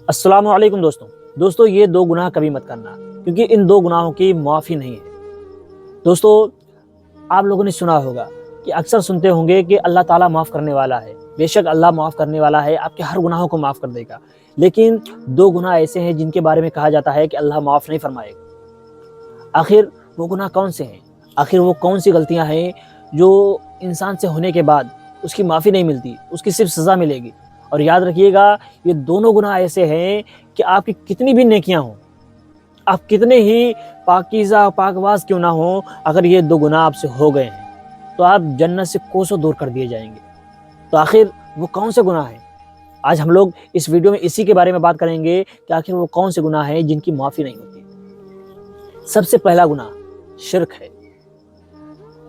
السلام علیکم دوستوں یہ دو گناہ کبھی مت کرنا، کیونکہ ان دو گناہوں کی معافی نہیں ہے۔ دوستوں آپ لوگوں نے سنا ہوگا کہ اکثر سنتے ہوں گے کہ اللہ تعالیٰ معاف کرنے والا ہے، بے شک اللہ معاف کرنے والا ہے، آپ کے ہر گناہوں کو معاف کر دے گا۔ لیکن دو گناہ ایسے ہیں جن کے بارے میں کہا جاتا ہے کہ اللہ معاف نہیں فرمائے گا۔ آخر وہ گناہ کون سے ہیں؟ آخر وہ کون سی غلطیاں ہیں جو انسان سے ہونے کے بعد اس کی معافی نہیں ملتی، اس کی صرف سزا ملے گی؟ اور یاد رکھیے گا، یہ دونوں گناہ ایسے ہیں کہ آپ کی کتنی بھی نیکیاں ہوں، آپ کتنے ہی پاکیزہ پاکواز کیوں نہ ہوں، اگر یہ دو گناہ آپ سے ہو گئے ہیں تو آپ جنت سے کوسوں دور کر دیے جائیں گے۔ تو آخر وہ کون سے گناہ ہیں؟ آج ہم لوگ اس ویڈیو میں اسی کے بارے میں بات کریں گے کہ آخر وہ کون سے گناہ ہیں جن کی معافی نہیں ہوتی۔ سب سے پہلا گناہ شرک ہے۔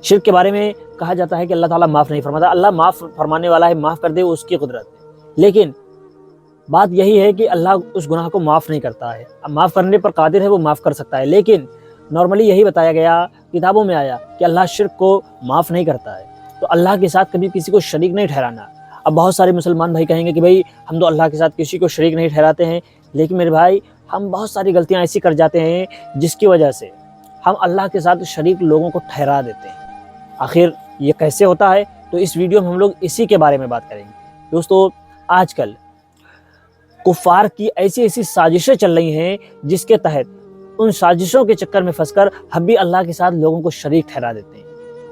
شرک کے بارے میں کہا جاتا ہے کہ اللہ تعالیٰ معاف نہیں فرماتا، اللہ معاف فرمانے والا ہے، معاف کر دے اس کی قدرت ہے۔ لیکن بات یہی ہے کہ اللہ اس گناہ کو معاف نہیں کرتا ہے، اب معاف کرنے پر قادر ہے، وہ معاف کر سکتا ہے، لیکن نارملی یہی بتایا گیا، کتابوں میں آیا کہ اللہ شرک کو معاف نہیں کرتا ہے۔ تو اللہ کے ساتھ کبھی کسی کو شریک نہیں ٹھہرانا۔ اب بہت سارے مسلمان بھائی کہیں گے کہ بھائی ہم تو اللہ کے ساتھ کسی کو شریک نہیں ٹھہراتے ہیں، لیکن میرے بھائی ہم بہت ساری غلطیاں ایسی کر جاتے ہیں جس کی وجہ سے ہم اللہ کے ساتھ شریک لوگوں کو ٹھہرا دیتے ہیں۔ آخر یہ کیسے ہوتا ہے؟ تو اس ویڈیو میں ہم لوگ اسی کے بارے میں بات کریں گے۔ دوستو آج کل کفار کی ایسی سازشیں چل رہی ہیں جس کے تحت ان سازشوں کے چکر میں پھنس کر ہم بھی اللہ کے ساتھ لوگوں کو شریک ٹھہرا دیتے ہیں۔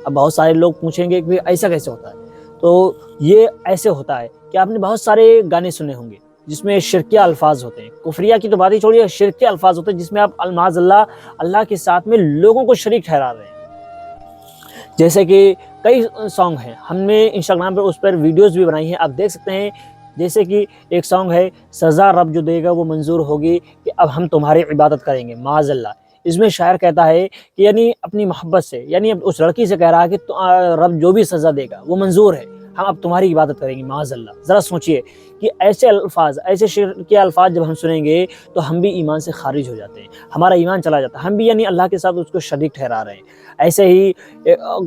اب بہت سارے لوگ پوچھیں گے کہ ایسا کیسے ہوتا ہے؟ تو یہ ایسے ہوتا ہے کہ آپ نے بہت سارے گانے سنے ہوں گے جس میں شرکیہ الفاظ ہوتے ہیں، کفریہ کی تو بات ہی چھوڑیے، شرکیہ الفاظ ہوتے ہیں جس میں آپ المعاذ اللہ کے ساتھ میں لوگوں کو شریک ٹھہرا رہے ہیں۔ جیسے کہ کئی سانگ ہیں، ہم نے انسٹاگرام پر اس پر ویڈیوز بھی بنائی ہیں، آپ دیکھ سکتے ہیں۔ جیسے کہ ایک سانگ ہے، سزا رب جو دے گا وہ منظور ہوگی، کہ اب ہم تمہاری عبادت کریں گے، معاذ اللہ۔ اس میں شاعر کہتا ہے کہ یعنی اپنی محبت سے، یعنی اس لڑکی سے کہہ رہا ہے کہ رب جو بھی سزا دے گا وہ منظور ہے، ہم اب تمہاری عبادت کریں گے، معاذ اللہ۔ ذرا سوچئے کہ ایسے الفاظ، ایسے شرکیہ الفاظ جب ہم سنیں گے تو ہم بھی ایمان سے خارج ہو جاتے ہیں، ہمارا ایمان چلا جاتا ہے، ہم بھی یعنی اللہ کے ساتھ اس کو شریک ٹھہرا رہے ہیں۔ ایسے ہی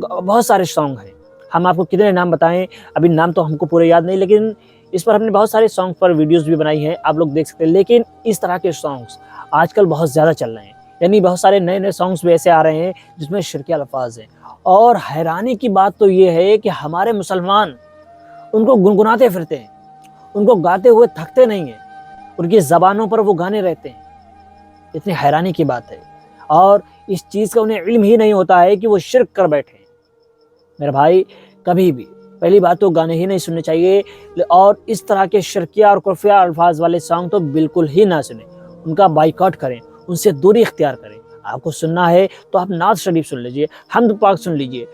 بہت سارے سانگ ہیں، ہم آپ کو کتنے نام بتائیں، ابھی نام تو ہم کو پورے یاد نہیں، لیکن اس پر ہم نے بہت سارے سانگ پر ویڈیوز بھی بنائی ہیں، آپ لوگ دیکھ سکتے ہیں۔ لیکن اس طرح کے سانگز آج کل بہت زیادہ چل رہے ہیں، یعنی بہت سارے نئے سانگز بھی ایسے آ رہے ہیں جس میں شرکیہ الفاظ ہیں۔ اور حیرانی کی بات تو یہ ہے کہ ہمارے مسلمان ان کو گنگناتے پھرتے ہیں، ان کو گاتے ہوئے تھکتے نہیں ہیں، ان کی زبانوں پر وہ گانے رہتے ہیں۔ اتنی حیرانی کی بات ہے، اور اس چیز کا انہیں علم ہی نہیں ہوتا ہے کہ وہ شرک کر بیٹھے ہیں۔ میرے بھائی کبھی بھی پہلی بات تو گانے ہی نہیں سننے چاہیے، اور اس طرح کے شرکیہ اور کفریہ الفاظ والے سانگ تو بالکل ہی نہ سنیں، ان کا بائیکاٹ کریں، ان سے دوری اختیار کریں۔ آپ کو سننا ہے تو آپ نعت شریف سن لیجئے، حمد پاک سن لیجئے،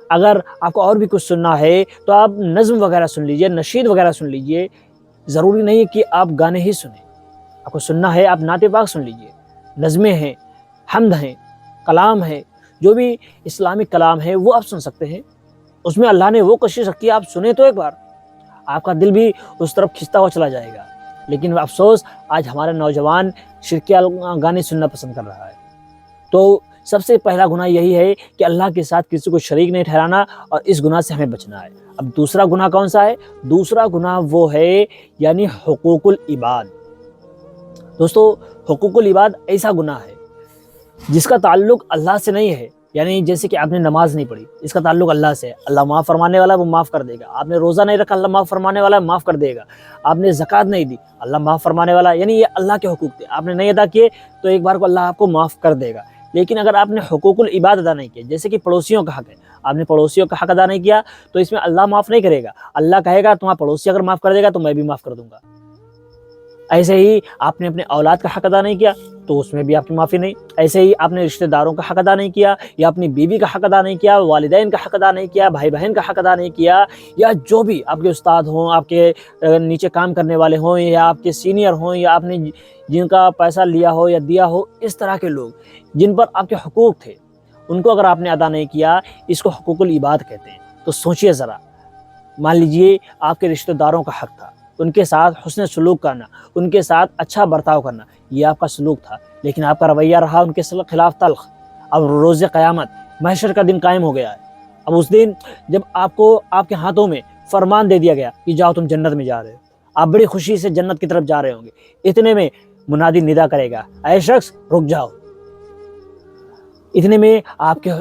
اگر آپ کو اور بھی کچھ سننا ہے تو آپ نظم وغیرہ سن لیجئے، نشید وغیرہ سن لیجئے۔ ضروری نہیں کہ آپ گانے ہی سنیں، آپ کو سننا ہے آپ نعت پاک سن لیجئے، نظمیں ہیں، حمد ہیں، کلام ہے، جو بھی اسلامک کلام ہے وہ آپ سن سکتے ہیں۔ اس میں اللہ نے وہ کوشش رکھی ہے، آپ سنیں تو ایک بار، آپ کا دل بھی اس طرف کھنچتا ہوا چلا جائے گا۔ لیکن افسوس آج ہمارا نوجوان شرکیہ گانے سننا پسند کر رہا ہے۔ تو سب سے پہلا گناہ یہی ہے کہ اللہ کے ساتھ کسی کو شریک نہیں ٹھہرانا، اور اس گناہ سے ہمیں بچنا ہے۔ اب دوسرا گناہ کون سا ہے؟ دوسرا گناہ وہ ہے یعنی حقوق العباد۔ دوستو حقوق العباد ایسا گناہ ہے جس کا تعلق اللہ سے نہیں ہے، یعنی جیسے کہ آپ نے نماز نہیں پڑھی، اس کا تعلق اللہ سے ہے، اللہ معاف فرمانے والا ہے، وہ معاف کر دے گا۔ آپ نے روزہ نہیں رکھا، اللہ معاف فرمانے والا ہے، معاف کر دے گا۔ آپ نے زکوٰۃ نہیں دی، اللہ معاف فرمانے والا ہے، یعنی یہ اللہ کے حقوق تھے، آپ نے نہیں ادا کیے تو ایک بار کو اللہ آپ کو معاف کر دے گا۔ لیکن اگر آپ نے حقوق العباد ادا نہیں کیے، جیسے کہ پڑوسیوں کا حق ہے، آپ نے پڑوسیوں کا حق ادا نہیں کیا تو اس میں اللہ معاف نہیں کرے گا، اللہ کہے گا تمہارا پڑوسی اگر معاف کر دے گا تو میں بھی معاف کر دوں گا۔ ایسے ہی آپ نے اپنے اولاد کا حق ادا نہیں کیا تو اس میں بھی آپ کی معافی نہیں۔ ایسے ہی آپ نے رشتہ داروں کا حق ادا نہیں کیا، یا اپنی بیوی کا حق ادا نہیں کیا، والدین کا حق ادا نہیں کیا، بھائی بہن کا حق ادا نہیں کیا، یا جو بھی آپ کے استاد ہوں، آپ کے نیچے کام کرنے والے ہوں، یا آپ کے سینئر ہوں، یا آپ نے جن کا پیسہ لیا ہو یا دیا ہو، اس طرح کے لوگ جن پر آپ کے حقوق تھے ان کو اگر آپ نے ادا نہیں کیا، اس کو حقوق العباد کہتے ہیں۔ تو سوچئے ذرا، مان لیجئے آپ کے رشتہ داروں کا حق تھا، ان کے ساتھ حسن سلوک کرنا، ان کے ساتھ اچھا برتاؤ کرنا، یہ آپ کا سلوک تھا، لیکن آپ کا رویہ رہا ان کے خلاف تلخ۔ اب روز قیامت محشر کا دن قائم ہو گیا ہے۔ اب اس دن جب آپ کو آپ کے ہاتھوں میں فرمان دے دیا گیا کہ جاؤ تم جنت میں جا رہے ہو، آپ بڑی خوشی سے جنت کی طرف جا رہے ہوں گے، اتنے میں منادی ندا کرے گا، اے شخص رک جاؤ۔ اتنے میں آپ کے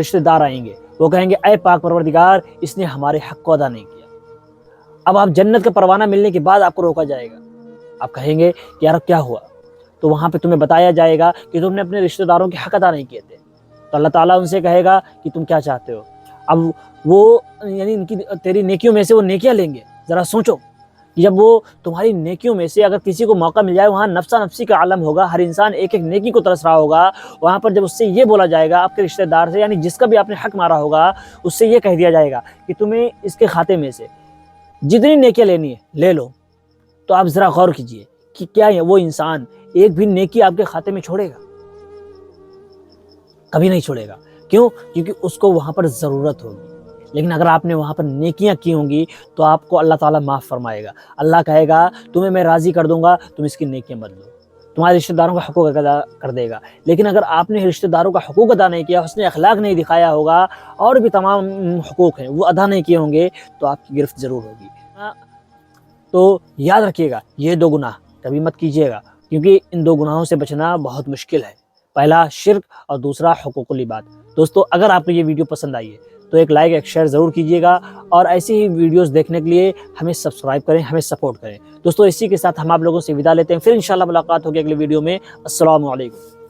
رشتہ دار آئیں گے، وہ کہیں گے اے پاک پروردگار، اس نے ہمارے حق کو ادا نہیں کیا۔ اب آپ جنت کا پروانہ ملنے کے بعد آپ کو روکا جائے گا، آپ کہیں گے کہ یار کیا ہوا؟ تو وہاں پہ تمہیں بتایا جائے گا کہ تم نے اپنے رشتہ داروں کے حق ادا نہیں کیے تھے۔ تو اللہ تعالیٰ ان سے کہے گا کہ تم کیا چاہتے ہو؟ اب وہ یعنی ان کی تیری نیکیوں میں سے وہ نیکیاں لیں گے۔ ذرا سوچو کہ جب وہ تمہاری نیکیوں میں سے اگر کسی کو موقع مل جائے، وہاں نفسا نفسی کا عالم ہوگا، ہر انسان ایک ایک نیکی کو ترس رہا ہوگا، وہاں پر جب اس سے یہ بولا جائے گا آپ کے رشتہ دار سے، یعنی جس کا بھی آپ نے حق مارا ہوگا، اس سے یہ کہہ دیا جائے گا کہ تمہیں اس کے کھاتے میں سے جتنی نیکیاں لینی ہے لے لو۔ تو آپ ذرا غور کیجئے کہ کیا وہ انسان ایک بھی نیکی آپ کے کھاتے میں چھوڑے گا؟ کبھی نہیں چھوڑے گا۔ کیوں؟ کیونکہ اس کو وہاں پر ضرورت ہوگی۔ لیکن اگر آپ نے وہاں پر نیکیاں کی ہوں گی تو آپ کو اللہ تعالیٰ معاف فرمائے گا۔ اللہ کہے گا تمہیں میں راضی کر دوں گا، تم اس کی نیکیاں بدلو، تمہارے رشتہ داروں کا حقوق ادا کر دے گا۔ لیکن اگر آپ نے رشتہ داروں کا حقوق ادا نہیں کیا، حسن اخلاق نہیں دکھایا ہوگا، اور بھی تمام حقوق ہیں وہ ادا نہیں کیے ہوں گے، تو آپ کی گرفت ضرور ہوگی۔ تو یاد رکھیے گا، یہ دو گناہ کبھی مت کیجیے گا، کیونکہ ان دو گناہوں سے بچنا بہت مشکل ہے۔ پہلا شرک اور دوسرا حقوق العباد۔ دوستو اگر آپ کو یہ ویڈیو پسند آئی ہے تو ایک لائک ایک شیئر ضرور کیجیے گا، اور ایسی ہی ویڈیوز دیکھنے کے لیے ہمیں سبسکرائب کریں، ہمیں سپورٹ کریں۔ دوستو اسی کے ساتھ ہم آپ لوگوں سے وداع لیتے ہیں، پھر انشاءاللہ ملاقات ہوگی اگلی ویڈیو میں۔ السلام علیکم۔